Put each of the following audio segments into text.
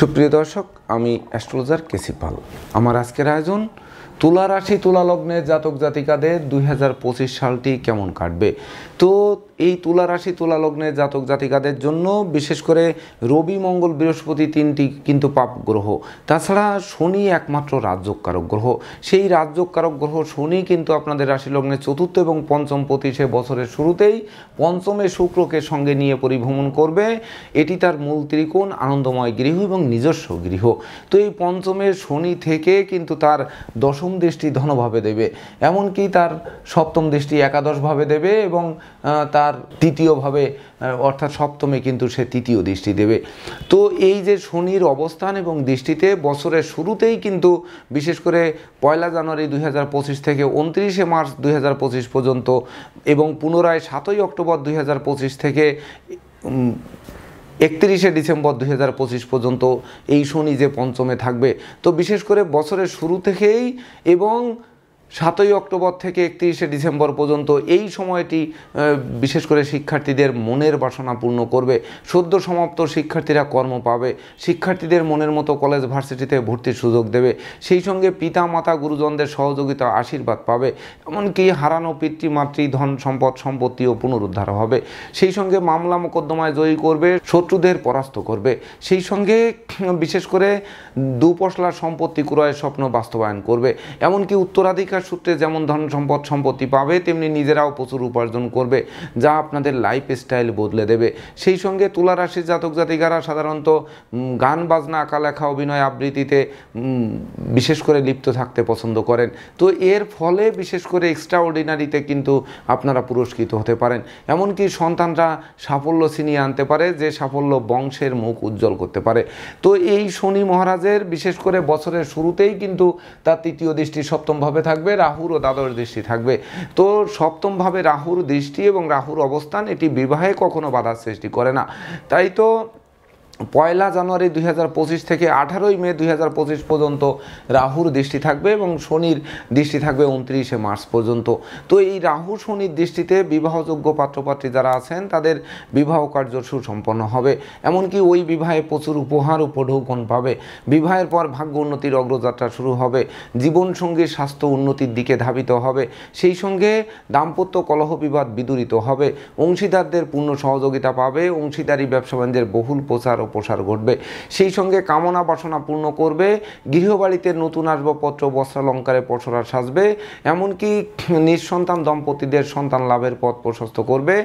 সুপ্রিয় দর্শক, আমি অ্যাস্ট্রোলজার কেসি পাল। আমার আজকের আয়োজন তুলা রাশি তুলা লগ্নের জাতক জাতিকাদের 2025 সালটি কেমন কাটবে। তো এই তুলা রাশি তুলা লগ্নের জাতক জাতিকাদের জন্য বিশেষ করে রবি মঙ্গল বৃহস্পতি তিনটি কিন্তু পাপ গ্রহ, তাছাড়া শনি একমাত্র রাজযোগকারক গ্রহ। সেই রাজযোগকারক গ্রহ শনি কিন্তু আপনাদের রাশি লগ্নের চতুর্থ এবং পঞ্চম পতি সে বছরের শুরুতেই পঞ্চমে শুক্রকে সঙ্গে নিয়ে পরিভ্রমণ করবে। এটি তার মূল ত্রিকোণ, আনন্দময় গৃহ এবং নিজস্ব গৃহ। তো এই পঞ্চমের শনি থেকে কিন্তু তার দশম দৃষ্টি ধনভাবে দেবে, এমনকি তার সপ্তম দৃষ্টি একাদশভাবে দেবে এবং তার তৃতীয়ভাবে অর্থাৎ সপ্তমে কিন্তু সে তৃতীয় দৃষ্টি দেবে। তো এই যে শনির অবস্থান এবং দৃষ্টিতে বছরের শুরুতেই কিন্তু বিশেষ করে 1 জানুয়ারি 2025 থেকে 29 মার্চ 2025 পর্যন্ত এবং পুনরায় 7 অক্টোবর 2025 থেকে 31 ডিসেম্বর 2025 পর্যন্ত এই শনি যে পঞ্চমে থাকবে। তো বিশেষ করে বছরের শুরু থেকেই এবং 7 অক্টোবর থেকে 31 ডিসেম্বর পর্যন্ত এই সময়টি বিশেষ করে শিক্ষার্থীদের মনের বাসনা পূর্ণ করবে। সদ্য সমাপ্ত শিক্ষার্থীরা কর্ম পাবে, শিক্ষার্থীদের মনের মতো কলেজ ভার্সিটিতে ভর্তির সুযোগ দেবে, সেই সঙ্গে পিতা মাতা গুরুজনদের সহযোগিতা আশীর্বাদ পাবে, এমনকি হারানো পিতৃমাতৃ ধন সম্পদ সম্পত্তিও পুনরুদ্ধার হবে, সেই সঙ্গে মামলা মোকদ্দমায় জয়ী করবে, শত্রুদের পরাস্ত করবে, সেই সঙ্গে বিশেষ করে দুপশলার সম্পত্তি ক্রয়ের স্বপ্ন বাস্তবায়ন করবে, এমনকি উত্তরাধিকার সূত্রে যেমন ধন সম্পদ সম্পত্তি পাবে তেমনি নিজেরাও প্রচুর উপার্জন করবে, যা আপনাদের লাইফ স্টাইল বদলে দেবে। সেই সঙ্গে তুলা রাশির জাতক জাতিকারা সাধারণত গান বাজনা আঁকা লেখা অভিনয় আবৃত্তিতে বিশেষ করে লিপ্ত থাকতে পছন্দ করেন। তো এর ফলে বিশেষ করে এক্সট্রাঅর্ডিনারিতে কিন্তু আপনারা পুরস্কৃত হতে পারেন, এমনকি সন্তানরা সাফল্য ছিনিয়ে আনতে পারে, যে সাফল্য বংশের মুখ উজ্জ্বল করতে পারে। তো এই শনি মহারাজের বিশেষ করে বছরের শুরুতেই কিন্তু তার তৃতীয় দৃষ্টি সপ্তমভাবে থাকবে, রাহুর ও দ্বাদশ দৃষ্টি থাকবে। তো সপ্তমভাবে রাহুর দৃষ্টি এবং রাহুর অবস্থান এটি বিবাহে কখনো বাধার সৃষ্টি করে না। তাই তো 1 জানুয়ারি 2025 থেকে 18 মে 2025 পর্যন্ত রাহুর দৃষ্টি থাকবে এবং শনির দৃষ্টি থাকবে 29 মার্চ পর্যন্ত। তো এই রাহু শনির দৃষ্টিতে বিবাহযোগ্য পাত্রপাত্রী যারা আছেন তাদের বিবাহ কার্য সুসম্পন্ন হবে, এমনকি ওই বিবাহে প্রচুর উপহার উপঢৌকন পাবে। বিবাহের পর ভাগ্য উন্নতির অগ্রযাত্রা শুরু হবে, জীবনসঙ্গীর স্বাস্থ্য উন্নতির দিকে ধাবিত হবে, সেই সঙ্গে দাম্পত্য কলহ বিবাদ বিদূরিত হবে, অংশীদারদের পূর্ণ সহযোগিতা পাবে, অংশীদারি ব্যবসা বাণিজ্যের বহুল প্রসার ঘটবে, সেই সঙ্গে কামনা বাসনা পূর্ণ করবে, গৃহবাড়িতে নতুন আসবাবপত্র বস্ত্রালঙ্কারে পসরা সাজবে, এমনকি নিঃসন্তান দম্পতিদের সন্তান লাভের পথ প্রশস্ত করবে,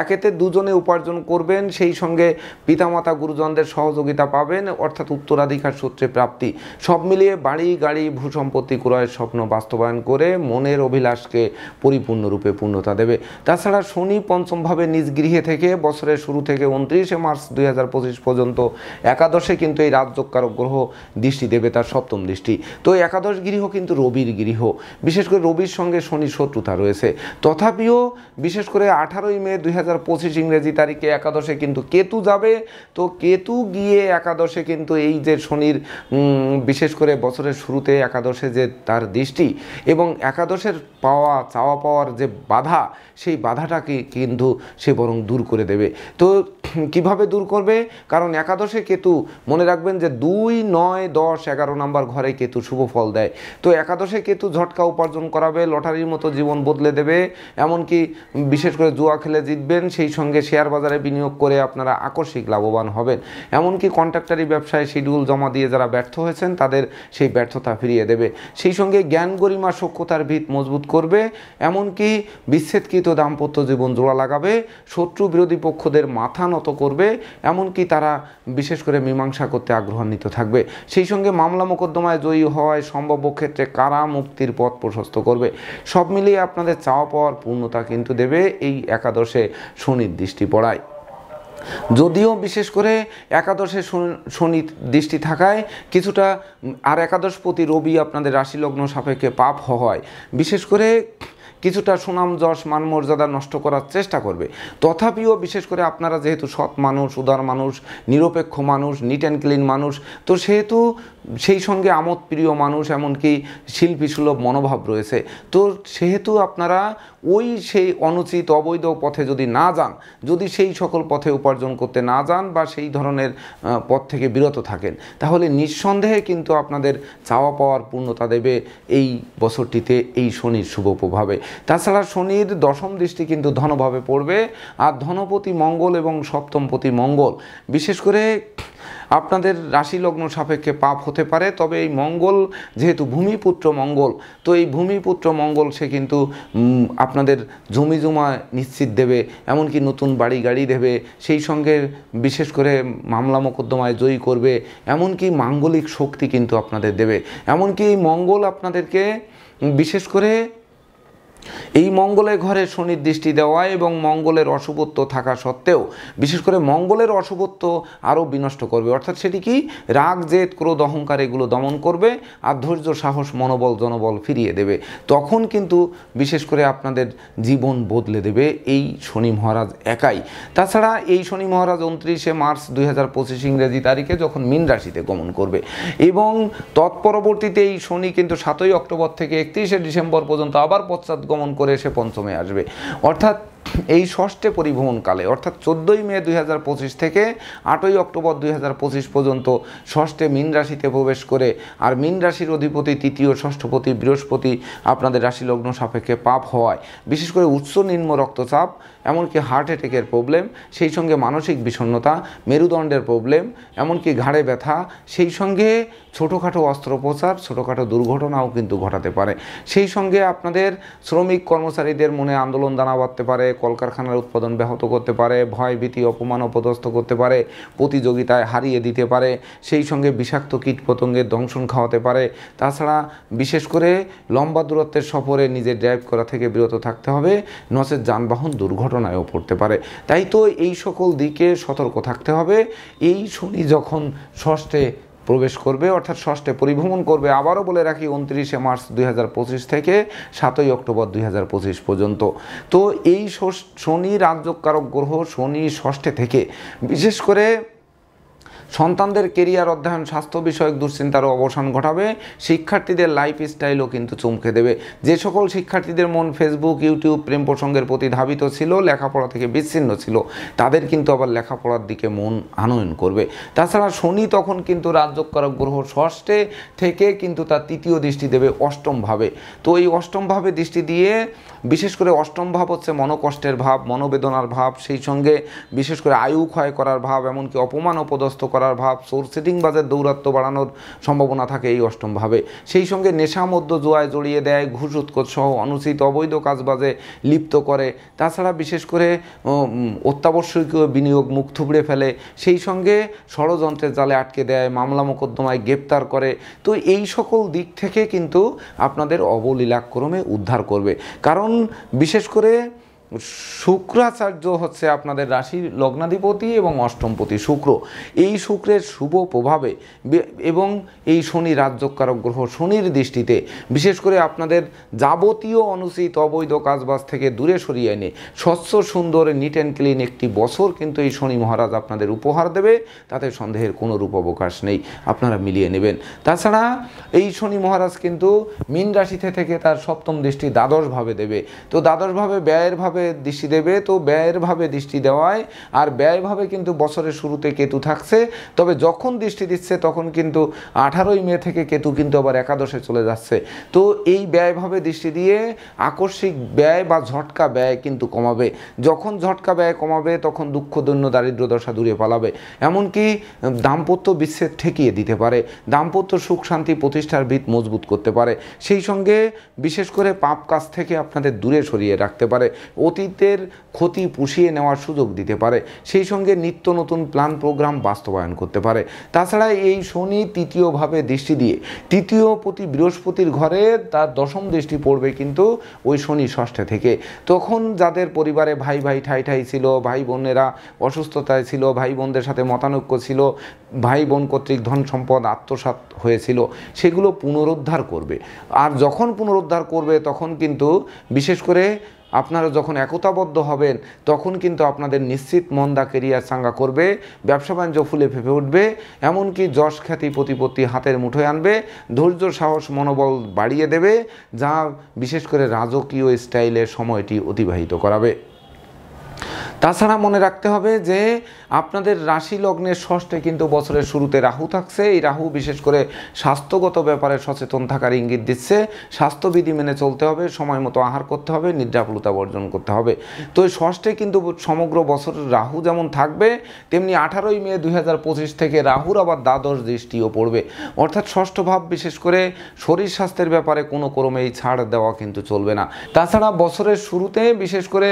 একেতে দুজনে উপার্জন করবেন, সেই সঙ্গে পিতামাতা গুরুজনদের সহযোগিতা পাবেন, অর্থাৎ উত্তরাধিকার সূত্রে প্রাপ্তি, সব মিলিয়ে বাড়ি গাড়ি ভূসম্পত্তি ক্রয়ের স্বপ্ন বাস্তবায়ন করে মনের অভিলাষকে পরিপূর্ণরূপে পূর্ণতা দেবে। তাছাড়া শনি পঞ্চমভাবে নিজ গৃহে থেকে বছরের শুরু থেকে 29 মার্চ 2025 পর্যন্ত একাদশে কিন্তু এই রাজযোগকারক গ্রহ দৃষ্টি দেবে, তার সপ্তম দৃষ্টি। তো একাদশ গৃহ কিন্তু রবির গৃহ, বিশেষ করে রবির সঙ্গে শনির শত্রুতা রয়েছে। তথাপিও বিশেষ করে 18 মে 2025 ইংরেজি তারিখে একাদশে কিন্তু কেতু যাবে। তো কেতু গিয়ে একাদশে কিন্তু এই যে শনির বিশেষ করে বছরের শুরুতে একাদশে যে তার দৃষ্টি এবং একাদশের চাওয়া পাওয়ার যে বাধা, সেই বাধাটাকে কিন্তু সে বরং দূর করে দেবে। তো কিভাবে দূর করবে? কারণ একাদশে কেতু, মনে রাখবেন যে 2, 9, 10, 11 নাম্বার ঘরে কেতু শুভ ফল দেয়। তো একাদশে কেতু ঝটকা উপার্জন করাবে, লটারির মতো জীবন বদলে দেবে, এমনকি বিশেষ করে জুয়া খেলে জিতবেন, সেই সঙ্গে শেয়ার বাজারে বিনিয়োগ করে আপনারা আকস্মিক লাভবান হবেন, এমনকি কন্ট্রাক্টারি ব্যবসায় শিডিউল জমা দিয়ে যারা ব্যর্থ হয়েছেন তাদের সেই ব্যর্থতা ফিরিয়ে দেবে, সেই সঙ্গে জ্ঞান গরিমা সক্ষতার ভিত মজবুত করবে, এমনকি বিচ্ছেদকৃত দাম্পত্য জীবন জোড়া লাগাবে, শত্রু বিরোধী পক্ষদের মাথা নত করবে, এমনকি তারা বিশেষ করে মীমাংসা করতে আগ্রহান্বিত থাকবে, সেই সঙ্গে মামলা মোকদ্দমায় জয়ী হওয়ায় সম্ভাব্য ক্ষেত্রে কারা মুক্তির পথ প্রশস্ত করবে। সব মিলিয়ে আপনাদের চাওয়া পাওয়ার পূর্ণতা কিন্তু দেবে এই একাদশে শনির দৃষ্টি পড়ায়। যদিও বিশেষ করে একাদশে শনি দৃষ্টি থাকায় কিছুটা আর একাদশপতি রবি আপনাদের রাশি লগ্ন সাপেক্ষে পাপ হয়, বিশেষ করে কিছুটা সুনাম যশ মান মর্যাদা নষ্ট করার চেষ্টা করবে। তথাপিও বিশেষ করে আপনারা যেহেতু সৎ মানুষ, উদার মানুষ, নিরপেক্ষ মানুষ, নিট অ্যান্ড ক্লিন মানুষ, তো সেহেতু সেই সঙ্গে আমোদ প্রিয় মানুষ, এমনকি শিল্পী সুলভ মনোভাব রয়েছে। তো সেহেতু আপনারা সেই অনুচিত অবৈধ পথে যদি না যান, যদি সেই সকল পথে উপার্জন করতে না যান বা সেই ধরনের পথ থেকে বিরত থাকেন, তাহলে নিঃসন্দেহে কিন্তু আপনাদের চাওয়া পাওয়ার পূর্ণতা দেবে এই বছরটিতে এই শনির শুভ প্রভাবে। তাছাড়া শনির দশম দৃষ্টি কিন্তু ধনভাবে পড়বে, আর ধনপতি মঙ্গল এবং সপ্তমপতি মঙ্গল বিশেষ করে আপনাদের রাশি লগ্ন সাপেক্ষে পাপ হতে পারে। তবে এই মঙ্গল যেহেতু ভূমিপুত্র মঙ্গল, তো এই ভূমিপুত্র মঙ্গল সে কিন্তু আপনাদের জমি জমা নিশ্চিত দেবে, এমনকি নতুন বাড়ি গাড়ি দেবে, সেই সঙ্গে বিশেষ করে মামলা মোকদ্দমায় জয়ী করবে, এমনকি মাঙ্গলিক শক্তি কিন্তু আপনাদের দেবে। এমনকি এই মঙ্গল আপনাদেরকে বিশেষ করে এই মঙ্গলের ঘরে শনির দৃষ্টি দেওয়া এবং মঙ্গলের অশুভত্ব থাকা সত্ত্বেও বিশেষ করে মঙ্গলের অশুভত্ব আরও বিনষ্ট করবে। অর্থাৎ সেটি কি, রাগ জেদ ক্রোধ অহংকার এগুলো দমন করবে, আর ধৈর্য সাহস মনোবল জনবল ফিরিয়ে দেবে। তখন কিন্তু বিশেষ করে আপনাদের জীবন বদলে দেবে এই শনি মহারাজ একাই। তাছাড়া এই শনি মহারাজ 29শে মার্চ 2025 ইংরেজি তারিখে যখন মীন রাশিতে গমন করবে এবং তৎপরবর্তীতে এই শনি কিন্তু 7ই অক্টোবর থেকে 31শে ডিসেম্বর পর্যন্ত আবার পশ্চাৎ গমন করে এসে পঞ্চমে আসবে। অর্থাৎ এই ষষ্ঠে পরিভ্রমণকালে অর্থাৎ 14ই মে 2025 থেকে 8ই অক্টোবর 2025 পর্যন্ত ষষ্ঠে মীন রাশিতে প্রবেশ করে, আর মীন রাশির অধিপতি তৃতীয় ষষ্ঠপতি বৃহস্পতি আপনাদের রাশি লগ্ন সাপেক্ষে পাপ হওয়ায় বিশেষ করে উচ্চ নিম্ন রক্তচাপ, এমনকি হার্ট অ্যাটাকের প্রবলেম, সেই সঙ্গে মানসিক বিষণ্ণতা, মেরুদণ্ডের প্রবলেম, এমনকি ঘাড়ে ব্যথা, সেই সঙ্গে ছোটোখাটো অস্ত্রোপচার, ছোটোখাটো দুর্ঘটনাও কিন্তু ঘটাতে পারে। সেই সঙ্গে আপনাদের শ্রমিক কর্মচারীদের মনে আন্দোলন দানা বাঁধতে পারে, কলকারখানার উৎপাদন ব্যাহত করতে পারে, ভয় ভীতি অপমান অপদস্থ করতে পারে, প্রতিযোগিতায় হারিয়ে দিতে পারে, সেই সঙ্গে বিষাক্ত কীটপতঙ্গের দংশন খাওয়াতে পারে। তাছাড়া বিশেষ করে লম্বা দূরত্বের সফরে নিজের ড্রাইভ করা থেকে বিরত থাকতে হবে, নচেৎ যানবাহন দুর্ঘটনায়ও পড়তে পারে। তাই তো এই সকল দিকে সতর্ক থাকতে হবে। এই শনি যখন ষষ্ঠে প্রবেশ করবে অর্থাৎ ষষ্ঠে পরিভ্রমণ করবে, আবারও বলে রাখি 29শে মার্চ 2025 থেকে 7ই অক্টোবর 2025 পর্যন্ত। তো এই শনি রাজ্যকারক গ্রহ শনি ষষ্ঠে থেকে বিশেষ করে সন্তানদের কেরিয়ার অধ্যয়ন স্বাস্থ্য বিষয়ক দুশ্চিন্তারও অবসান ঘটাবে, শিক্ষার্থীদের লাইফস্টাইলও কিন্তু চমকে দেবে। যে সকল শিক্ষার্থীদের মন ফেসবুক ইউটিউব প্রেম প্রসঙ্গের প্রতি ধাবিত ছিল, লেখাপড়া থেকে বিচ্ছিন্ন ছিল, তাদের কিন্তু আবার লেখাপড়ার দিকে মন আনয়ন করবে। তাছাড়া শনি তখন কিন্তু রাজ্যকারক গ্রহ ষষ্ঠে থেকে কিন্তু তার তৃতীয় দৃষ্টি দেবে অষ্টম ভাবে। তো এই অষ্টম ভাবে দৃষ্টি দিয়ে বিশেষ করে অষ্টম ভাব হচ্ছে মনোকষ্টের ভাব, মনোবেদনার ভাব, সেই সঙ্গে বিশেষ করে আয়ু ক্ষয় করার ভাব, এমনকি অপমান অপদস্থ করার ভাব, সোর্সেটিং বাজের দৌরাত্ম্য বাড়ানোর সম্ভাবনা থাকে এই অষ্টম ভাবে। সেই সঙ্গে নেশা মধ্য জোয়ায় জড়িয়ে দেয়, ঘুষ উৎকোচ সহ অনুচিত অবৈধ কাজবাজে লিপ্ত করে। তাছাড়া বিশেষ করে অত্যাবশ্যকীয় বিনিয়োগ মুখ থুবড়ে ফেলে, সেই সঙ্গে ষড়যন্ত্রের জালে আটকে দেয়, মামলা মোকদ্দমায় গ্রেপ্তার করে। তো এই সকল দিক থেকে কিন্তু আপনাদের অবলীলাক্রমে উদ্ধার করবে। কারণ বিশেষ করে শুক্রাচার্য হচ্ছে আপনাদের রাশির লগ্নাধিপতি এবং অষ্টমপতি শুক্র। এই শুক্রের শুভ প্রভাবে এবং এই শনি রাজ্যকারক গ্রহ শনির দৃষ্টিতে বিশেষ করে আপনাদের যাবতীয় অনুচিত অবৈধ কাজবাজ থেকে দূরে সরিয়ে এনে স্বচ্ছ সুন্দর নিট অ্যান্ড ক্লিন একটি বছর কিন্তু এই শনি মহারাজ আপনাদের উপহার দেবে, তাতে সন্দেহের কোনো রূপ অবকাশ নেই, আপনারা মিলিয়ে নেবেন। তাছাড়া এই শনি মহারাজ কিন্তু মীন রাশিতে থেকে তার সপ্তম দৃষ্টি দ্বাদশ ভাবে দেবে। তো দ্বাদশ ভাবে ব্যয়ের ভাবে দৃষ্টি দেবে, তো ব্যয়ের ভাবে দৃষ্টি দেওয়ায় আর ব্যয় ভাবে কিন্তু বছরের শুরুতে কেতু থাকছে, তবে যখন দৃষ্টি দিচ্ছে তখন কিন্তু 18ই মে থেকে কেতু কিন্তু আবার একাদশে চলে যাচ্ছে। তো এই ব্যয়ভাবে দৃষ্টি দিয়ে আকস্মিক ব্যয় বা ঝটকা ব্যয় কিন্তু কমাবে। যখন ঝটকা ব্যয় কমাবে তখন দুঃখ দৈন্য দারিদ্র দশা দূরে পালাবে, এমনকি দাম্পত্য বিচ্ছেদ ঠেকিয়ে দিতে পারে, দাম্পত্য সুখ শান্তি প্রতিষ্ঠার ভিত মজবুত করতে পারে, সেই সঙ্গে বিশেষ করে পাপ কাজ থেকে আপনাদের দূরে সরিয়ে রাখতে পারে, অতীতের ক্ষতি পুষিয়ে নেওয়ার সুযোগ দিতে পারে, সেই সঙ্গে নিত্য নতুন প্ল্যান প্রোগ্রাম বাস্তবায়ন করতে পারে। তাছাড়া এই শনি তৃতীয়ভাবে দৃষ্টি দিয়ে তৃতীয় প্রতি বৃহস্পতির ঘরে তার দশম দৃষ্টি পড়বে কিন্তু ওই শনি ষষ্ঠে থেকে। তখন যাদের পরিবারে ভাই ভাই ঠাই ঠাই ছিল, ভাই বোনেরা অসুস্থতায় ছিল, ভাই বোনদের সাথে মতানৈক্য ছিল, ভাই বোন কর্তৃক ধন সম্পদ আত্মসাৎ হয়েছিল, সেগুলো পুনরুদ্ধার করবে। আর যখন পুনরুদ্ধার করবে তখন কিন্তু বিশেষ করে আপনারা যখন একতাবদ্ধ হবেন তখন কিন্তু আপনাদের নিশ্চিত মন্দা কেরিয়ার চাঙ্গা করবে, ব্যবসা বাণিজ্য ফুলে ফেঁপে উঠবে, এমনকি যশ খ্যাতি প্রতিপত্তি হাতের মুঠোয় আনবে, ধৈর্য সাহস মনোবল বাড়িয়ে দেবে, যা বিশেষ করে রাজকীয় স্টাইলে সময়টি অতিবাহিত করাবে। তাছাড়া মনে রাখতে হবে যে আপনাদের রাশি লগ্নের ষষ্ঠে কিন্তু বছরের শুরুতে রাহু থাকছে। এই রাহু বিশেষ করে স্বাস্থ্যগত ব্যাপারে সচেতন থাকার ইঙ্গিত দিচ্ছে। স্বাস্থ্যবিধি মেনে চলতে হবে, সময় মতো আহার করতে হবে, নিদ্রাপুলতা বর্জন করতে হবে। তো এই ষষ্ঠে কিন্তু সমগ্র বছর রাহু যেমন থাকবে, তেমনি 18ই মে 2025 থেকে রাহুর আবার দ্বাদশ দৃষ্টিও পড়বে। অর্থাৎ ষষ্ঠ ভাব বিশেষ করে শরীর স্বাস্থ্যের ব্যাপারে কোনো ক্রমেই ছাড় দেওয়া কিন্তু চলবে না। তাছাড়া বছরের শুরুতে বিশেষ করে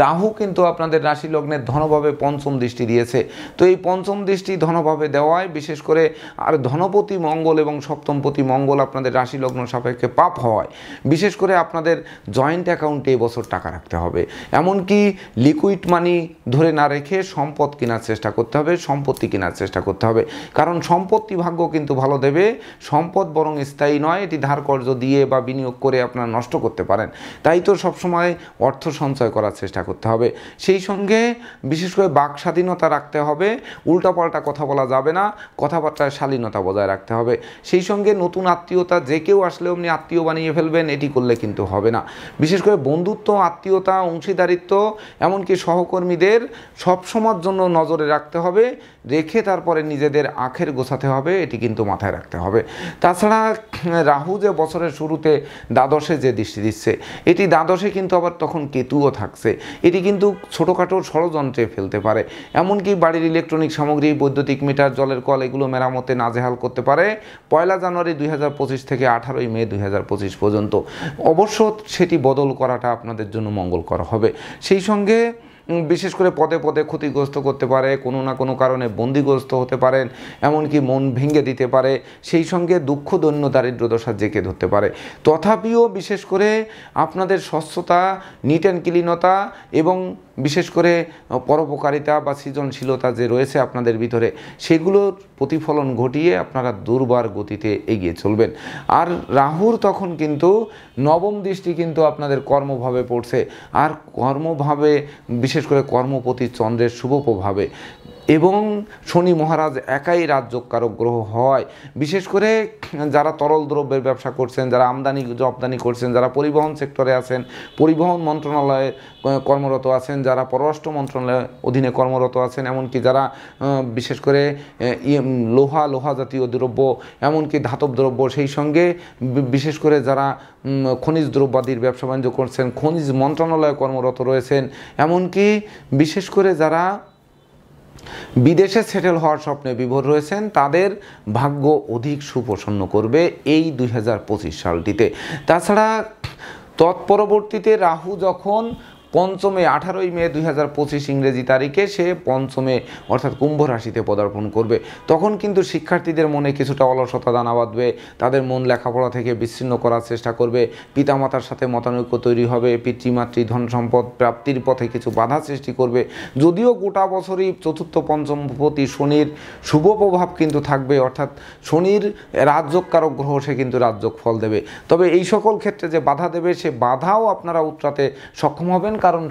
রাহু কিন্তু আপনাদের রাশি লগ্নের ধনভাবে পঞ্চম দৃষ্টি দিয়েছে। তো এই পঞ্চম দৃষ্টি ধনভাবে দেওয়ায় বিশেষ করে আর ধনপতি মঙ্গল এবং সপ্তমপতি মঙ্গল আপনাদের রাশি লগ্ন সাপেক্ষে পাপ হওয়ায় বিশেষ করে আপনাদের জয়েন্ট অ্যাকাউন্টে এবছর টাকা রাখতে হবে। এমনকি লিকুইড মানি ধরে না রেখে সম্পদ কেনার চেষ্টা করতে হবে, সম্পত্তি কেনার চেষ্টা করতে হবে। কারণ সম্পত্তি ভাগ্য কিন্তু ভালো দেবে, সম্পদ বরং স্থায়ী নয়, এটি ধার কর্জ দিয়ে বা বিনিয়োগ করে আপনারা নষ্ট করতে পারেন। তাই তো সবসময় অর্থ সঞ্চয় করার চেষ্টা করতে হবে। সেই সঙ্গে বিশেষ করে বাক স্বাধীনতা রাখতে হবে, উল্টাপাল্টা কথা বলা যাবে না, কথাবার্তায় শালীনতা বজায় রাখতে হবে। সেই সঙ্গে নতুন আত্মীয়তা যে কেউ আসলে অমনি আত্মীয় বানিয়ে ফেলবেন, এটি করলে কিন্তু হবে না। বিশেষ করে বন্ধুত্ব, আত্মীয়তা, অংশীদারিত্ব, এমনকি সহকর্মীদের সবসময়ের জন্য নজরে রাখতে হবে, রেখে তারপরে নিজেদের আখের গোছাতে হবে, এটি কিন্তু মাথায় রাখতে হবে। তাছাড়া রাহু যে বছরের শুরুতে দ্বাদশে যে দৃষ্টি দিচ্ছে, এটি দ্বাদশে কিন্তু আবার তখন কেতুও থাকছে। এটি কিন্তু ছোটোখাটো ষড়যন্ত্রে ফেলতে পারে, এমনকি বাড়ির ইলেকট্রনিক সামগ্রী, বৈদ্যুতিক মিটার, জলের কল এগুলো মেরামতে নাজেহাল করতে পারে 1 জানুয়ারি 2025 থেকে 18ই মে 2025 পর্যন্ত। অবশ্য সেটি বদল করাটা আপনাদের জন্য মঙ্গলকর হবে। সেই সঙ্গে বিশেষ করে পদে পদে ক্ষতিগ্রস্ত করতে পারে, কোনো না কোনো কারণে বন্দিগ্রস্ত হতে পারেন, এমনকি মন ভেঙে দিতে পারে। সেই সঙ্গে দুঃখ দৈন্য দারিদ্র দশা জেঁকে ধরতে পারে। তথাপিও বিশেষ করে আপনাদের স্বচ্ছতা, নিট অ্যান্ড ক্লিনতা এবং বিশেষ করে পরোপকারিতা বা সৃজনশীলতা যে রয়েছে আপনাদের ভিতরে, সেগুলোর প্রতিফলন ঘটিয়ে আপনারা দুর্বার গতিতে এগিয়ে চলবেন। আর রাহুর তখন কিন্তু নবম দৃষ্টি কিন্তু আপনাদের কর্মভাবে পড়ছে, আর কর্মভাবে বিশেষ করে কর্মপতি চন্দ্রের শুভ প্রভাবে এবং শনি মহারাজ একাই রাজযোগকারক গ্রহ হয়। বিশেষ করে যারা তরল দ্রব্যের ব্যবসা করছেন, যারা আমদানি রপ্তানি করছেন, যারা পরিবহন সেক্টরে আছেন, পরিবহন মন্ত্রণালয়ে কর্মরত আছেন, যারা পররাষ্ট্র মন্ত্রণালয়ের অধীনে কর্মরত আছেন, এমনকি যারা বিশেষ করে লোহা জাতীয় দ্রব্য, এমনকি ধাতব দ্রব্য, সেই সঙ্গে বিশেষ করে যারা খনিজ দ্রব্যাদির ব্যবসা বাণিজ্য করছেন, খনিজ মন্ত্রণালয়ে কর্মরত রয়েছেন, এমনকি বিশেষ করে যারা বিদেশে সেটেল হওয়ার স্বপ্নে বিভোর রয়েছেন, তাদের ভাগ্য অধিক সুপ্রসন্ন করবে এই 2025 সালটিতে। তাছাড়া তৎপরবর্তীতে রাহু যখন পঞ্চমে 18ই মে 2025 ইংরেজি তারিখে সে পঞ্চমে অর্থাৎ কুম্ভ রাশিতে পদার্পণ করবে, তখন কিন্তু শিক্ষার্থীদের মনে কিছুটা অলসতা দানা বাঁধবে, তাদের মন লেখাপড়া থেকে বিচ্ছিন্ন করার চেষ্টা করবে, পিতামাতার সাথে মতানৈক্য তৈরি হবে, পিতৃমাতৃ ধন সম্পদ প্রাপ্তির পথে কিছু বাধা সৃষ্টি করবে। যদিও গোটা বছরই চতুর্থ পঞ্চমপতি শনির শুভ প্রভাব কিন্তু থাকবে, অর্থাৎ শনির রাজযোগকারক গ্রহ, সে কিন্তু রাজযোগ ফল দেবে। তবে এই সকল ক্ষেত্রে যে বাধা দেবে, সে বাধাও আপনারা উতরাতে সক্ষম হবেন, কারণ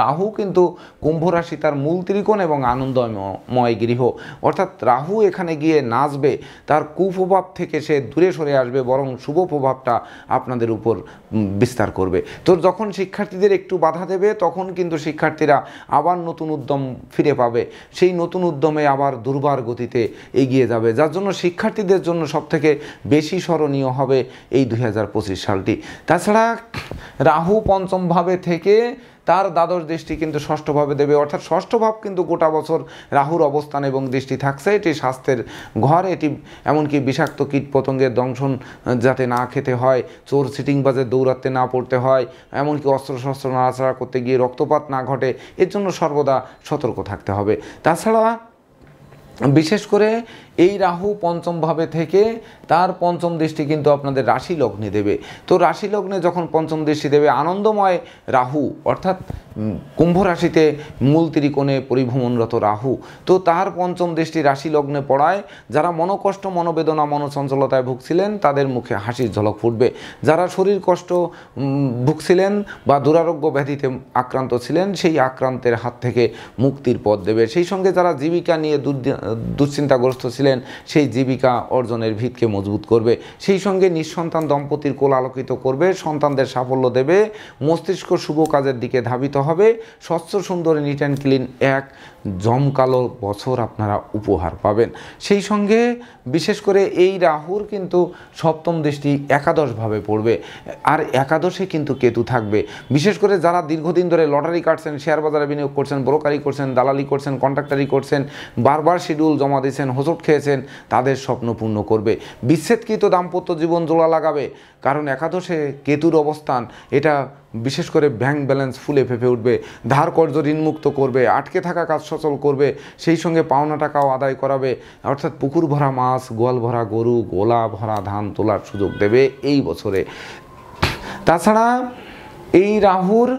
রাহু কিন্তু কুম্ভ রাশি তার মূল ত্রিকোণ এবং আনন্দময় গৃহ, অর্থাৎ রাহু এখানে গিয়ে নাচবে, তার কুপ্রভাব থেকে সে দূরে সরে আসবে, বরং শুভ প্রভাবটা আপনাদের উপর বিস্তার করবে। তো যখন শিক্ষার্থীদের একটু বাধা দেবে, তখন কিন্তু শিক্ষার্থীরা আবার নতুন উদ্যম ফিরে পাবে, সেই নতুন উদ্যমে আবার দুর্বার গতিতে এগিয়ে যাবে, যার জন্য শিক্ষার্থীদের জন্য সবথেকে বেশি স্মরণীয় হবে এই 2025 সালটি। তাছাড়া রাহু পঞ্চম ভাবে থেকে তার দ্বাদশ দৃষ্টি কিন্তু ষষ্ঠভাবে দেবে, অর্থাৎ ষষ্ঠ ভাব কিন্তু গোটা বছর রাহুর অবস্থান এবং দৃষ্টি থাকছে। এটি স্বাস্থ্যের ঘর, এটি এমনকি বিষাক্ত কীট পতঙ্গের দংশন যাতে না খেতে হয়, চোর সিটিংবাজে দৌড়াতে না পড়তে হয়, এমনকি অস্ত্রশস্ত্র নাড়াচাড়া করতে গিয়ে রক্তপাত না ঘটে, এর জন্য সর্বদা সতর্ক থাকতে হবে। তাছাড়া বিশেষ করে এই রাহু পঞ্চম ভাবে থেকে তার পঞ্চম দৃষ্টি কিন্তু আপনাদের রাশি লগ্নে দেবে। তো রাশি লগ্নে যখন পঞ্চম দৃষ্টি দেবে, আনন্দময় রাহু অর্থাৎ কুম্ভ রাশিতে মূল ত্রিকোণে পরিভ্রমণরত রাহু, তো তার পঞ্চম দৃষ্টি রাশি লগ্নে পড়ায় যারা মনোকষ্ট, মনোবেদনা, মনোচঞ্চলতায় ভুগছিলেন তাদের মুখে হাসির ঝলক ফুটবে। যারা শরীর কষ্ট ভুগছিলেন বা দুরারোগ্য ব্যাধিতে আক্রান্ত ছিলেন, সেই আক্রান্তের হাত থেকে মুক্তির পথ দেবে। সেই সঙ্গে যারা জীবিকা নিয়ে দুশ্চিন্তাগ্রস্ত ছিলেন, সেই জীবিকা অর্জনের ভিতকে মজবুত করবে। সেই সঙ্গে নিঃসন্তান দম্পতির কোল আলোকিত করবে, সন্তানদের সাফল্য দেবে, মস্তিষ্ক শুভ কাজের দিকে ধাবিত হবে, স্বচ্ছ সুন্দর নিট অ্যান্ড ক্লিন এক জমকালো বছর আপনারা উপহার পাবেন। সেই সঙ্গে বিশেষ করে এই রাহুর কিন্তু সপ্তম দৃষ্টি একাদশভাবে পড়বে, আর একাদশে কিন্তু কেতু থাকবে। বিশেষ করে যারা দীর্ঘদিন ধরে লটারি কাটছেন, শেয়ার বাজারে বিনিয়োগ করছেন, ব্রোকারি করছেন, দালালি করছেন, কন্ট্রাক্টারি করছেন, বারবার শিডিউল জমা দিয়েছেন, হোঁচট খেয়েছেন, তাদের স্বপ্ন পূর্ণ করবে। বিচ্ছেদকৃত দাম্পত্য জীবন জোড়া লাগাবে, কারণ একাদশে কেতুর অবস্থান এটা বিশেষ করে ব্যাংক ব্যালেন্স ফুলে ফেঁপে উঠবে, ধার কর্জ ঋণমুক্ত করবে, আটকে থাকা কাজ সচল করবে, সেই সঙ্গে পাওনা টাকাও আদায় করাবে। অর্থাৎ পুকুর ভরা মাছ, গোয়াল ভরা গরু, গোলা ভরা ধান তোলার সুযোগ দেবে এই বছরে। তাছাড়া এই রাহুর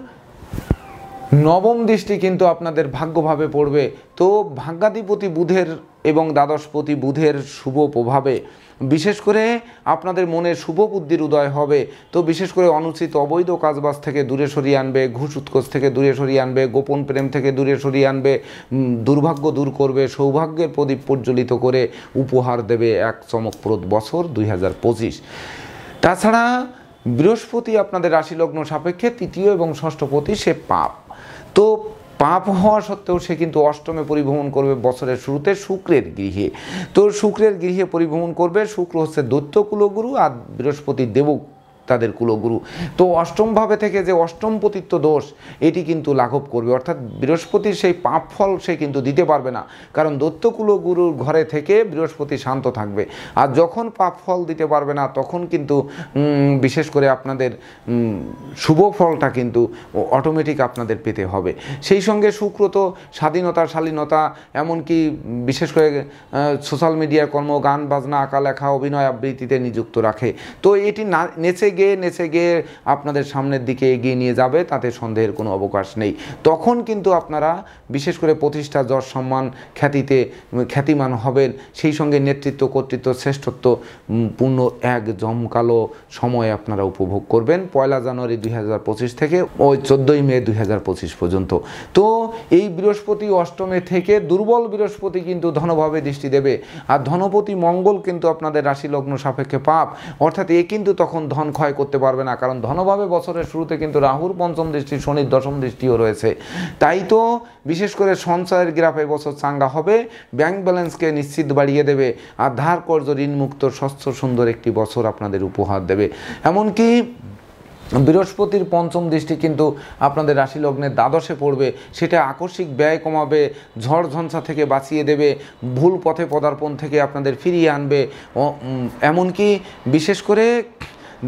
নবম দৃষ্টি কিন্তু আপনাদের ভাগ্যভাবে পড়বে। তো ভাগ্যাধিপতি বুধের এবং দ্বাদশপতি বুধের শুভ প্রভাবে বিশেষ করে আপনাদের মনে শুভ বুদ্ধির উদয় হবে। তো বিশেষ করে অনুচিত অবৈধ কাজবাজ থেকে দূরে সরিয়ে আনবে, ঘুষ উৎকোচ থেকে দূরে সরিয়ে আনবে, গোপন প্রেম থেকে দূরে সরিয়ে আনবে, দুর্ভাগ্য দূর করবে, সৌভাগ্যের প্রদীপ প্রজ্বলিত করে উপহার দেবে এক চমকপ্রদ বছর 2025। তাছাড়া বৃহস্পতি আপনাদের রাশি লগ্ন সাপেক্ষে তৃতীয় এবং ষষ্ঠপতি, সে পাপ। তো পাপ হওয়া সত্ত্বেও সে কিন্তু অষ্টমে পরিভ্রমণ করবে বছরের শুরুতে শুক্রের গৃহে। তো শুক্রের গৃহে পরিভ্রমণ করবে। শুক্র হচ্ছে দৈত্য কুলগুরু আর বৃহস্পতি দেব তাদের কুলগুরু। তো অষ্টম ভাবে থেকে যে অষ্টম পতিত্ব দোষ এটি কিন্তু লাঘব করবে, অর্থাৎ বৃহস্পতির সেই পাপ ফল সে কিন্তু দিতে পারবে না, কারণ দৈত্য কুলগুরুর ঘরে থেকে বৃহস্পতি শান্ত থাকবে। আর যখন পাপ ফল দিতে পারবে না, তখন কিন্তু বিশেষ করে আপনাদের শুভ ফলটা কিন্তু অটোমেটিক আপনাদের পেতে হবে। সেই সঙ্গে শুক্র তো স্বাধীনতা, শালীনতা, এমনকি বিশেষ করে সোশ্যাল মিডিয়ার কর্ম, গান বাজনা, আঁকা লেখা, অভিনয় আবৃত্তিতে নিযুক্ত রাখে। তো এটি নেচে গিয়ে আপনাদের সামনের দিকে এগিয়ে নিয়ে যাবে, তাতে সন্দেহের কোনো অবকাশ নেই। তখন কিন্তু আপনারা বিশেষ করে প্রতিষ্ঠা, যশ, সম্মান, খ্যাতিমান হবেন। সেই সঙ্গে নেতৃত্ব, কর্তৃত্ব, শ্রেষ্ঠত্ব পূর্ণ এক জমকালো সময় আপনারা উপভোগ করবেন 1 জানুয়ারি 2025 থেকে ওই 14 মে 2025 পর্যন্ত। তো এই বৃহস্পতি অষ্টমে থেকে দুর্বল বৃহস্পতি কিন্তু ধনভাবে দৃষ্টি দেবে, আর ধনপতি মঙ্গল কিন্তু আপনাদের রাশি লগ্ন সাপেক্ষে পাপ, অর্থাৎ এ কিন্তু তখন ধন ক্ষয় করতে পারবে না, কারণ ধনভাবে বছরের শুরুতে কিন্তু রাহুর পঞ্চম দৃষ্টি, শনির দশম দৃষ্টিও রয়েছে। তাই তো বিশেষ করে সঞ্চয়ের গ্রাফে বছর চাঙ্গা হবে, ব্যাংক ব্যালেন্সকে নিশ্চিত বাড়িয়ে দেবে, আর ধার কর্জ ঋণমুক্ত স্বচ্ছ সুন্দর একটি বছর আপনাদের উপহার দেবে। এমনকি বৃহস্পতির পঞ্চম দৃষ্টি কিন্তু আপনাদের রাশি লগ্নের দ্বাদশে পড়বে, সেটা আকস্মিক ব্যয় কমাবে, ঝড় ঝঞ্ঝা থেকে বাঁচিয়ে দেবে, ভুল পথে পদার্পণ থেকে আপনাদের ফিরিয়ে আনবে। এমনকি বিশেষ করে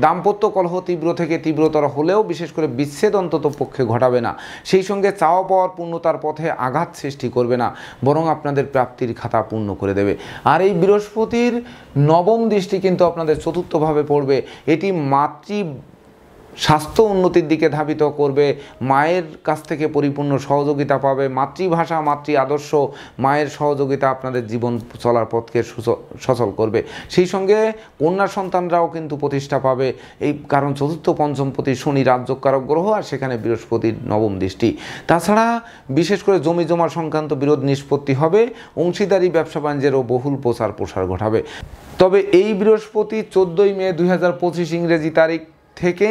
দাম্পত্য কলহ তীব্র থেকে তীব্রতর হলেও বিশেষ করে বিচ্ছেদ অন্তত পক্ষে ঘটাবে না। সেই সঙ্গে চাওয়া পাওয়ার পূর্ণতার পথে আঘাত সৃষ্টি করবে না, বরং আপনাদের প্রাপ্তির খাতা পূর্ণ করে দেবে। আর এই বৃহস্পতির নবম দৃষ্টি কিন্তু আপনাদের চতুর্থভাবে পড়বে, এটি স্বাস্থ্য উন্নতির দিকে ধাবিত করবে, মায়ের কাছ থেকে পরিপূর্ণ সহযোগিতা পাবে, মাতৃভাষা, মাতৃ আদর্শ, মায়ের সহযোগিতা আপনাদের জীবন চলার পথকে সচল করবে। সেই সঙ্গে কন্যা সন্তানরাও কিন্তু প্রতিষ্ঠা পাবে, এই কারণ চতুর্থ পঞ্চমপতি শনি রাজ্যকারক গ্রহ, আর সেখানে বৃহস্পতির নবম দৃষ্টি। তাছাড়া বিশেষ করে জমি জমা সংক্রান্ত বিরোধ নিষ্পত্তি হবে, অংশীদারি ব্যবসা বাণিজ্যেরও বহুল প্রসার ঘটাবে। তবে এই বৃহস্পতি 14 মে 2025 ইংরেজি তারিখ থেকে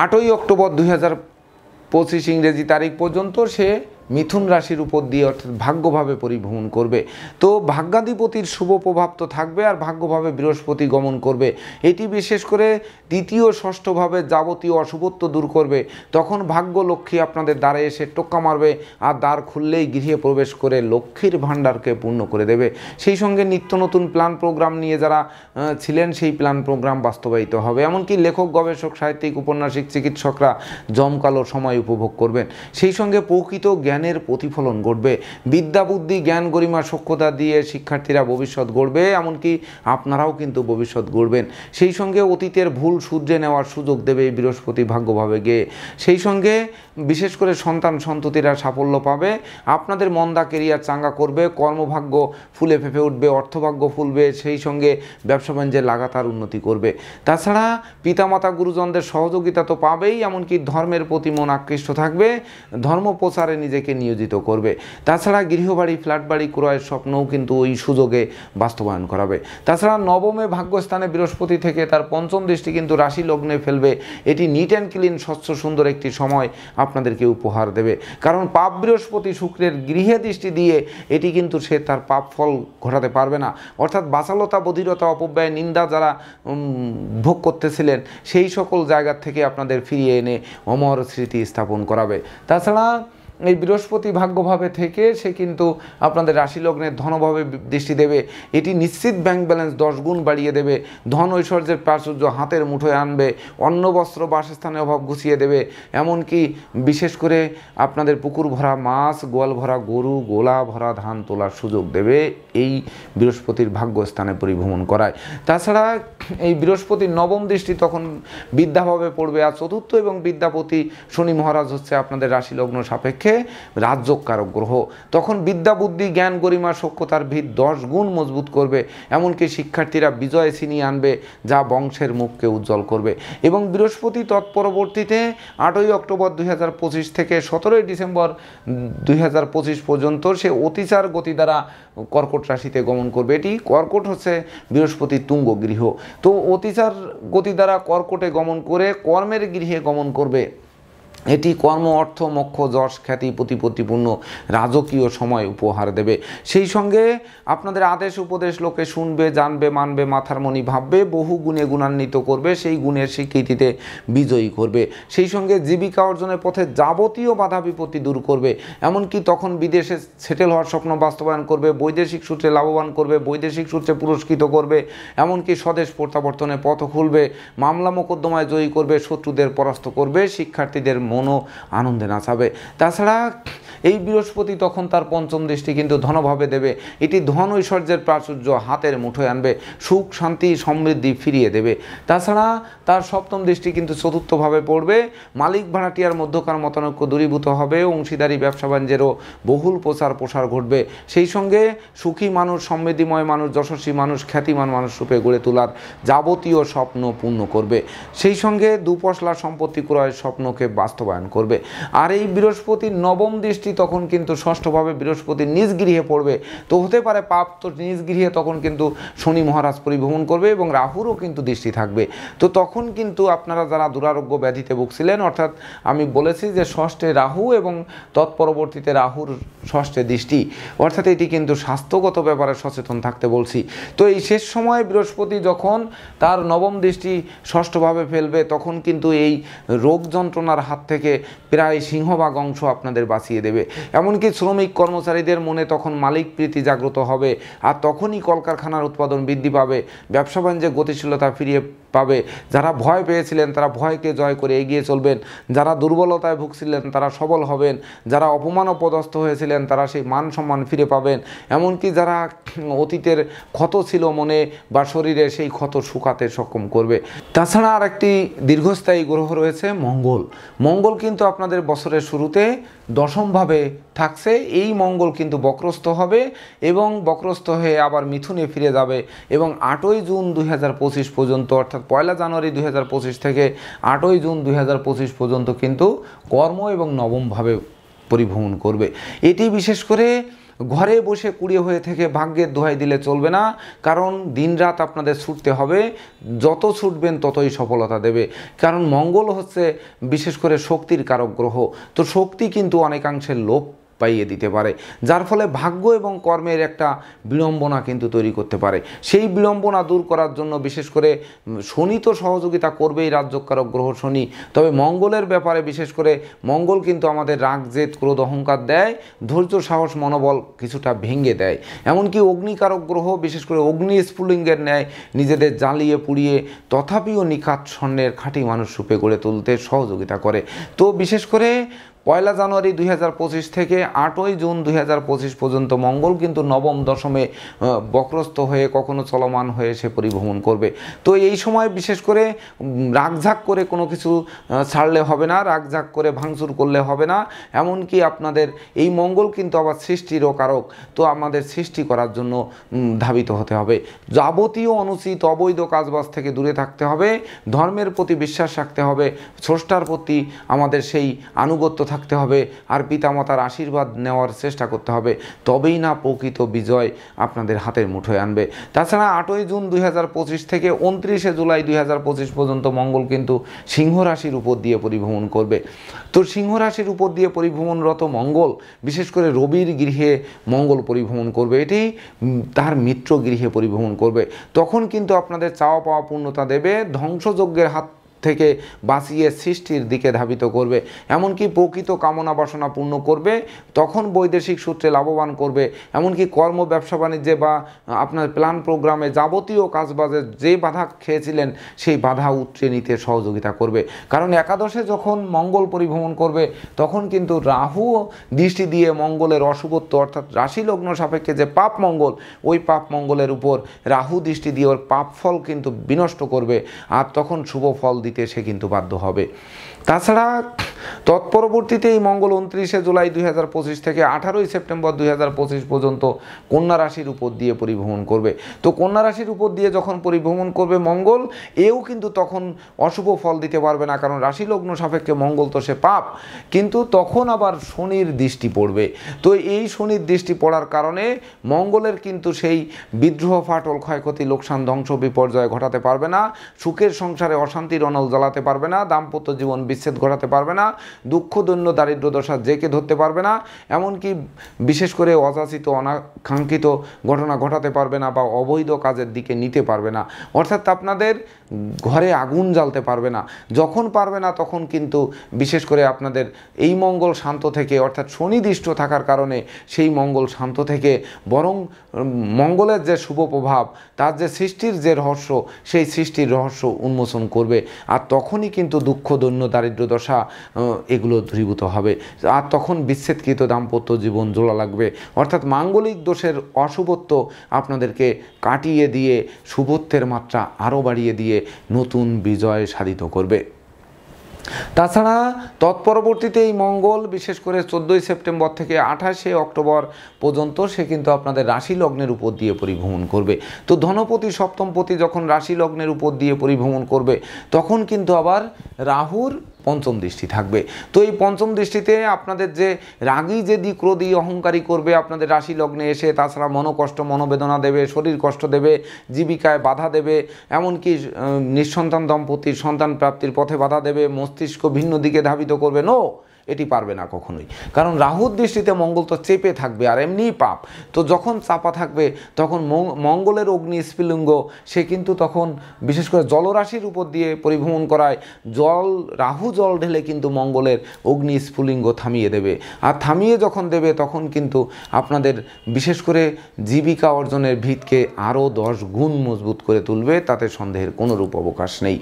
8 অক্টোবর 2025 ইংরেজি তারিখ পর্যন্ত সে মিথুন রাশির উপর দিয়ে অর্থাৎ ভাগ্যভাবে পরিভ্রমণ করবে। তো ভাগ্যাধিপতির শুভ প্রভাব তো থাকবে, আর ভাগ্যভাবে বৃহস্পতি গমন করবে। এটি বিশেষ করে দ্বিতীয় ষষ্ঠভাবে যাবতীয় অশুভত্ব দূর করবে। তখন ভাগ্য লক্ষ্মী আপনাদের দ্বারে এসে টোক্কা মারবে, আর দ্বার খুললেই গৃহে প্রবেশ করে লক্ষ্মীর ভাণ্ডারকে পূর্ণ করে দেবে। সেই সঙ্গে নিত্য নতুন প্ল্যান প্রোগ্রাম নিয়ে যারা ছিলেন, সেই প্ল্যান প্রোগ্রাম বাস্তবায়িত হবে। এমনকি লেখক, গবেষক, সাহিত্যিক, উপন্যাসিক, চিকিৎসকরা জমকালো সময় উপভোগ করবেন। সেই সঙ্গে প্রকৃত জ্ঞান জ্ঞানের প্রতিফলন ঘটবে। বিদ্যা বুদ্ধি জ্ঞান গরিমা সক্ষতা দিয়ে শিক্ষার্থীরা ভবিষ্যৎ গড়বে, এমনকি আপনারাও কিন্তু ভবিষ্যৎ গড়বেন। সেই সঙ্গে অতীতের ভুল শুধরে নেওয়ার সুযোগ দেবে এই বৃহস্পতি ভাগ্যভাবে গিয়ে। সেই সঙ্গে বিশেষ করে সন্তান সন্ততিরা সাফল্য পাবে, আপনাদের মন্দা কেরিয়ার চাঙ্গা করবে, কর্মভাগ্য ফুলে ফেঁপে উঠবে, অর্থভাগ্য ফুলবে, সেই সঙ্গে ব্যবসা বাণিজ্যে লাগাতার উন্নতি করবে। তাছাড়া পিতামাতা গুরুজনদের সহযোগিতা তো পাবেই, এমনকি ধর্মের প্রতি মন আকৃষ্ট থাকবে, ধর্ম প্রচারে নিজেকে নিয়োজিত করবে। তাছাড়া গৃহবাড়ি ফ্ল্যাট বাড়ি ক্রয়ের স্বপ্নও কিন্তু ওই সুযোগে বাস্তবায়ন করাবে। তাছাড়া নবমে ভাগ্যস্থানে বৃহস্পতি থেকে তার পঞ্চম দৃষ্টি কিন্তু রাশি লগ্নে ফেলবে। এটি নিট অ্যান্ড ক্লিন স্বচ্ছ সুন্দর একটি সময় আপনাদেরকে উপহার দেবে, কারণ পাপ বৃহস্পতি শুক্রের গৃহে দৃষ্টি দিয়ে এটি কিন্তু সে তার পাপ ফল ঘটাতে পারবে না। অর্থাৎ বাচালতা বধিরতা অপব্যয় নিন্দা যারা ভোগ করতেছিলেন সেই সকল জায়গা থেকে আপনাদের ফিরিয়ে এনে অমর স্মৃতি স্থাপন করাবে। তাছাড়া এই বৃহস্পতি ভাগ্যভাবে থেকে সে কিন্তু আপনাদের রাশি লগ্নের ধনভাবে দৃষ্টি দেবে। এটি নিশ্চিত ব্যাংক ব্যালেন্স 10 গুণ বাড়িয়ে দেবে, ধন ঐশ্বর্যের প্রাচুর্য হাতের মুঠোয় আনবে, অন্ন বস্ত্র বাসস্থানের অভাব ঘুচিয়ে দেবে, এমনকি বিশেষ করে আপনাদের পুকুর ভরা মাছ, গোয়াল ভরা গরু, গোলা ভরা ধান তোলার সুযোগ দেবে এই বৃহস্পতির ভাগ্যস্থানে পরিভ্রমণ করায়। তাছাড়া এই বৃহস্পতির নবম দৃষ্টি তখন বিদ্যাভাবে পড়বে, আর চতুর্থ এবং বিদ্যাপতি শনি মহারাজ হচ্ছে আপনাদের রাশি লগ্ন সাপেক্ষে রাজ্যকারক গ্রহ। তখন বিদ্যা বুদ্ধি জ্ঞান গরিমা সক্ষতার ভিত 10 গুণ মজবুত করবে, এমনকি শিক্ষার্থীরা বিজয় ছিনিয়ে আনবে, যা বংশের মুখকে উজ্জ্বল করবে। এবং বৃহস্পতি তৎপরবর্তীতে 8ই অক্টোবর 2025 থেকে 17ই ডিসেম্বর 2025 পর্যন্ত সে অতিচার গতি দ্বারা কর্কট রাশিতে গমন করবে। এটি কর্কট হচ্ছে বৃহস্পতির তুঙ্গ গৃহ, তো অতিচার গতি দ্বারা কর্কটে গমন করে কর্মের গৃহে গমন করবে। এটি কর্ম অর্থ মোক্ষ যশ খ্যাতি প্রতিপত্তিপূর্ণ রাজকীয় সময় উপহার দেবে। সেই সঙ্গে আপনাদের আদেশ উপদেশ লোকে শুনবে, জানবে, মানবে, মাথার মনি ভাববে, বহু গুণে গুণান্বিত করবে, সেই গুণের স্বীকৃতিতে বিজয়ী করবে। সেই সঙ্গে জীবিকা অর্জনের পথে যাবতীয় বাধা বিপত্তি দূর করবে, এমনকি তখন বিদেশে সেটেল হওয়ার স্বপ্ন বাস্তবায়ন করবে, বৈদেশিক সূত্রে লাভবান করবে, বৈদেশিক সূত্রে পুরস্কৃত করবে, এমনকি স্বদেশ প্রত্যাবর্তনের পথ খুলবে, মামলা মোকদ্দমায় জয়ী করবে, শত্রুদের পরাস্ত করবে, শিক্ষার্থীদের মনও আনন্দে নাচাবে। তাছাড়া এই বৃহস্পতি তখন তার পঞ্চম দৃষ্টি কিন্তু ধনভাবে দেবে। এটি ধন ঐশ্বর্যের প্রাচুর্য হাতের মুঠোয় আনবে, সুখ শান্তি সমৃদ্ধি ফিরিয়ে দেবে। তাছাড়া তার সপ্তম দৃষ্টি কিন্তু চতুর্থভাবে পড়বে, মালিক ভাড়াটিয়ার মধ্যকার মতানৈক্য দূরীভূত হবে, অংশীদারি ব্যবসা বাণিজ্যেরও বহুল প্রসার ঘটবে। সেই সঙ্গে সুখী মানুষ, সমৃদ্ধিময় মানুষ, যশস্বী মানুষ, খ্যাতিমান মানুষ রূপে গড়ে তোলার যাবতীয় স্বপ্ন পূর্ণ করবে। সেই সঙ্গে দুপশলা সম্পত্তি ক্রয়ের স্বপ্নকে বাস্তবায়ন করবে। আর এই বৃহস্পতির নবম দৃষ্টি তখন কিন্তু ষষ্ঠভাবে বৃহস্পতির নিজ গৃহে পড়বে। তো হতে পারে পাপ তো নিজ গৃহে তখন কিন্তু শনি মহারাজ পরিভ্রমণ করবে এবং রাহুরও কিন্তু দৃষ্টি থাকবে। তো তখন কিন্তু আপনারা যারা দুরারোগ্য ব্যাধিতে ভুগছিলেন, অর্থাৎ আমি বলেছি যে ষষ্ঠে রাহু এবং তৎপরবর্তীতে রাহুর ষষ্ঠে দৃষ্টি, অর্থাৎ এটি কিন্তু স্বাস্থ্যগত ব্যাপারে সচেতন থাকতে বলছি। তো এই শেষ সময়ে বৃহস্পতি যখন তার নবম দৃষ্টি ষষ্ঠভাবে ফেলবে, তখন কিন্তু এই রোগ যন্ত্রণার হাত থেকে প্রায় সিংহভাগ অংশ আপনাদের বাঁচিয়ে দেবে। এমনকি শ্রমিক কর্মচারীদের মনে তখন মালিক প্রীতি জাগ্রত হবে, আর তখনই কলকারখানার উৎপাদন বৃদ্ধি পাবে, ব্যবসা বাণিজ্যে গতিশীলতা ফিরিয়ে পাবে। যারা ভয় পেয়েছিলেন তারা ভয়কে জয় করে এগিয়ে চলবেন, যারা দুর্বলতায় ভুগছিলেন তারা সবল হবেন, যারা অপমান অপদস্থ হয়েছিলেন তারা সেই মান সম্মান ফিরে পাবেন, এমনকি যারা অতীতের ক্ষত ছিল মনে বা শরীরে সেই ক্ষত শুকাতে সক্ষম করবে। তাছাড়া আর একটি দীর্ঘস্থায়ী গ্রহ রয়েছে মঙ্গল। মঙ্গল কিন্তু আপনাদের বছরের শুরুতে দশমভাবে থাকছে। এই মঙ্গল কিন্তু বক্রস্থ হবে এবং বক্রস্থ হয়ে আবার মিথুনে ফিরে যাবে এবং 8ই জুন 2025 পর্যন্ত, অর্থাৎ 1 জানুয়ারি 2025 থেকে 8ই জুন 2025 পর্যন্ত কিন্তু কর্ম এবং নবমভাবে পরিভ্রমণ করবে। এটি বিশেষ করে ঘরে বসে কুড়িয়ে হয়ে থেকে ভাগ্যের দোহাই দিলে চলবে না, কারণ দিনরাত আপনাদের ছুটতে হবে, যত ছুটবেন ততই সফলতা দেবে। কারণ মঙ্গল হচ্ছে বিশেষ করে শক্তির কারক গ্রহ, তো শক্তি কিন্তু অনেকাংশে লোপ পাইয়ে দিতে পারে, যার ফলে ভাগ্য এবং কর্মের একটা বিড়ম্বনা কিন্তু তৈরি করতে পারে। সেই বিড়ম্বনা দূর করার জন্য বিশেষ করে শনি তো সহযোগিতা করবেই, রাজ্যকারক গ্রহ শনি, তবে মঙ্গলের ব্যাপারে বিশেষ করে মঙ্গল কিন্তু আমাদের রাগ জেদ ক্রোধ অহংকার দেয়, ধৈর্য সাহস মনোবল কিছুটা ভেঙে দেয়। এমনকি অগ্নিকারক গ্রহ বিশেষ করে অগ্নি স্ফুলিঙ্গের ন্যায় নিজেদের জ্বালিয়ে পুড়িয়ে তথাপিও নিখাত স্বর্ণের খাঁটি মানুষ রূপে গড়ে তুলতে সহযোগিতা করে। তো বিশেষ করে 1 জানুয়ারি 2025 থেকে 8 জুন 2025 পর্যন্ত মঙ্গল কিন্তু নবম দশমে বক্রস্থ হয়ে কখনো চলমান হয়ে সে পরিভ্রমণ করবে। তো এই সময় বিশেষ করে রাগঝাক করে কোনো কিছু ছাড়লে হবে না, রাগঝাক করে ভাঙচুর করলে হবে না। এমনকি আপনাদের এই মঙ্গল কিন্তু আবার সৃষ্টিরও কারক, তো আমাদের সৃষ্টি করার জন্য ধাবিত হতে হবে। যাবতীয় অনুচিত অবৈধ কাজবাজ থেকে দূরে থাকতে হবে, ধর্মের প্রতি বিশ্বাস রাখতে হবে, স্রষ্টার প্রতি আমাদের সেই আনুগত্য থাকতে হবে, আর পিতামাতার আশীর্বাদ নেওয়ার চেষ্টা করতে হবে। তবেই না প্রকৃত বিজয় আপনাদের হাতের মুঠোয় আনবে। তাছাড়া 8 জুন 2025 থেকে 29 জুলাই 2025 পর্যন্ত মঙ্গল কিন্তু সিংহ রাশির উপর দিয়ে পরিভ্রমণ করবে। তো সিংহ রাশির উপর দিয়ে পরিভ্রমণরত মঙ্গল বিশেষ করে রবির গৃহে মঙ্গল পরিভ্রমণ করবে, এটি তার মিত্র গৃহে পরিভ্রমণ করবে। তখন কিন্তু আপনাদের চাওয়া পাওয়া পূর্ণতা দেবে, ধ্বংসযজ্ঞের হাত থেকে বাঁচিয়ে সৃষ্টির দিকে ধাবিত করবে, এমনকি প্রকৃত কামনা বাসনা পূর্ণ করবে। তখন বৈদেশিক সূত্রে লাভবান করবে, এমনকি কর্ম ব্যবসা বাণিজ্যে বা আপনার প্ল্যান প্রোগ্রামে যাবতীয় কাজবাজে যে বাধা খেয়েছিলেন সেই বাধা উতরে নিতে সহযোগিতা করবে। কারণ একাদশে যখন মঙ্গল পরিভ্রমণ করবে তখন কিন্তু রাহু দৃষ্টি দিয়ে মঙ্গলের অশুভত্ব অর্থাৎ রাশি লগ্ন সাপেক্ষে যে পাপ মঙ্গল, ওই পাপ মঙ্গলের উপর রাহু দৃষ্টি দিয়ে ওর পাপ ফল কিন্তু বিনষ্ট করবে, আর তখন শুভ ফল দিতে সে কিন্তু বাধ্য হবে। তাছাড়া তৎপরবর্তীতে এই মঙ্গল 29 জুলাই 2025 থেকে 18 সেপ্টেম্বর 2025 পর্যন্ত কন্যা রাশির উপর দিয়ে পরিভ্রমণ করবে। তো কন্যা রাশির উপর দিয়ে যখন পরিভ্রমণ করবে মঙ্গল, এও কিন্তু তখন অশুভ ফল দিতে পারবে না, কারণ রাশি লগ্ন সাপেক্ষে মঙ্গল তো সে পাপ, কিন্তু তখন আবার শনির দৃষ্টি পড়বে। তো এই শনির দৃষ্টি পড়ার কারণে মঙ্গলের কিন্তু সেই বিদ্রোহ, ফাটল, ক্ষয়ক্ষতি, লোকসান, ধ্বংস, বিপর্যয় ঘটাতে পারবে না, সুখের সংসারে অশান্তির অনল জ্বালাতে পারবে না, দাম্পত্য জীবন বিচ্ছেদ ঘটাতে পারবে না, দুঃখ, দৈন্য, দারিদ্র দশা জেকে ধরতে পারবে না, এমনকি বিশেষ করে অযাচিত অনাকাঙ্ক্ষিত ঘটনা ঘটাতে পারবে না বা অবৈধ কাজের দিকে নিতে পারবে না, অর্থাৎ আপনাদের ঘরে আগুন জ্বালতে পারবে না। যখন পারবে না তখন কিন্তু বিশেষ করে আপনাদের এই মঙ্গল শান্ত থেকে অর্থাৎ শনিদৃষ্ট থাকার কারণে সেই মঙ্গল শান্ত থেকে বরং মঙ্গলের যে শুভ প্রভাব, তার যে সৃষ্টির যে রহস্য, সেই সৃষ্টির রহস্য উন্মোচন করবে, আর তখনই কিন্তু দুঃখ, দৈন্য, দারিদ্র দশা এগুলো দূরীভূত হবে, আর তখন বিচ্ছেদকৃত দাম্পত্য জীবন জোড়া লাগবে। অর্থাৎ মাঙ্গলিক দোষের অশুভত্ব আপনাদেরকে কাটিয়ে দিয়ে শুভত্বের মাত্রা আরও বাড়িয়ে দিয়ে নতুন বিজয় সাধিত করবে। তাছাড়া তৎপরবর্তীতে এই মঙ্গল বিশেষ করে 14 সেপ্টেম্বর থেকে 28 অক্টোবর পর্যন্ত সে কিন্তু আপনাদের রাশি লগ্নের উপর দিয়ে পরিভ্রমণ করবে। তো ধনপতি সপ্তমপতি যখন রাশি লগ্নের উপর দিয়ে পরিভ্রমণ করবে তখন কিন্তু আবার রাহুর পঞ্চম দৃষ্টি থাকবে। তো এই পঞ্চম দৃষ্টিতে আপনাদের যে রাগী, জেদি, ক্রোধী, অহংকারী করবে আপনাদের রাশি লগ্নে এসে, তাছাড়া মনোকষ্ট, মনোবেদনা দেবে, শরীর কষ্ট দেবে, জীবিকায় বাধা দেবে, এমনকি নিঃসন্তান দম্পতির সন্তান প্রাপ্তির পথে বাধা দেবে, মস্তিষ্ক ভিন্ন দিকে ধাবিত করবে, এটি পারবে না কখনোই, কারণ রাহুর দৃষ্টিতে মঙ্গল তো চেপে থাকবে আর এমনিই পাপ। তো যখন চাপা থাকবে তখন মঙ্গলের অগ্নি স্ফুলিঙ্গ সে কিন্তু তখন বিশেষ করে জলরাশির উপর দিয়ে পরিভ্রমণ করায় রাহু জল ঢেলে কিন্তু মঙ্গলের অগ্নি স্ফুলিঙ্গ থামিয়ে দেবে, আর থামিয়ে যখন দেবে তখন কিন্তু আপনাদের বিশেষ করে জীবিকা অর্জনের ভিতকে আরও 10 গুণ মজবুত করে তুলবে, তাতে সন্দেহের কোনোরূপ অবকাশ নেই।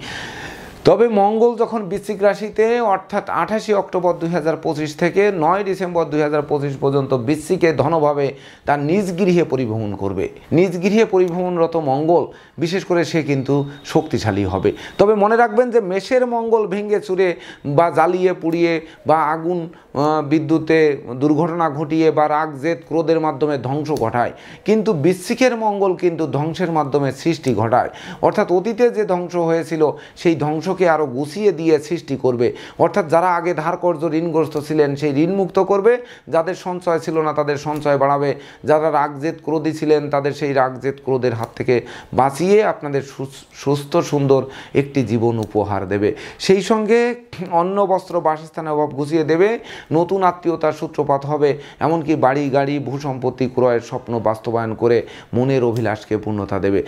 তবে মঙ্গল যখন বৃশ্চিক রাশিতে অর্থাৎ 28 অক্টোবর 2025 থেকে 9 ডিসেম্বর 2025 পর্যন্ত বৃশ্চিকে ধনভাবে তার নিজ গৃহে পরিভ্রমণ করবে, নিজ গৃহে পরিভ্রমণরত মঙ্গল বিশেষ করে সে কিন্তু শক্তিশালী হবে। তবে মনে রাখবেন যে মেষের মঙ্গল ভেঙে চুরে বা জ্বালিয়ে পুড়িয়ে বা আগুন বিদ্যুতে দুর্ঘটনা ঘটিয়ে বা রাগ, জেদ, ক্রোধের মাধ্যমে ধ্বংস ঘটায়, কিন্তু বৃশ্চিকের মঙ্গল কিন্তু ধ্বংসের মাধ্যমে সৃষ্টি ঘটায়। অর্থাৎ অতীতে যে ধ্বংস হয়েছিল সেই ধ্বংসকে আরও গুছিয়ে দিয়ে সৃষ্টি করবে। অর্থাৎ যারা আগে ধার কর্জ ঋণগ্রস্ত ছিলেন সেই ঋণ মুক্ত করবে, যাদের সঞ্চয় ছিল না তাদের সঞ্চয় বাড়াবে, যারা রাগ, জেদ, ক্রোধী ছিলেন তাদের সেই রাগ, জেদ, ক্রোধের হাত থেকে বাঁচিয়ে আপনাদের সুস্থ সুন্দর একটি জীবন উপহার দেবে। সেই সঙ্গে অন্ন, বস্ত্র, বাসস্থানের অভাব ঘুচিয়ে দেবে, নতুন আত্মীয়তার সূত্রপাত হবে, এমনকি বাড়ি, গাড়ি, ভূসম্পত্তি ক্রয়ের স্বপ্ন বাস্তবায়ন করে মনের অভিলাষকে পূর্ণতা দেবে।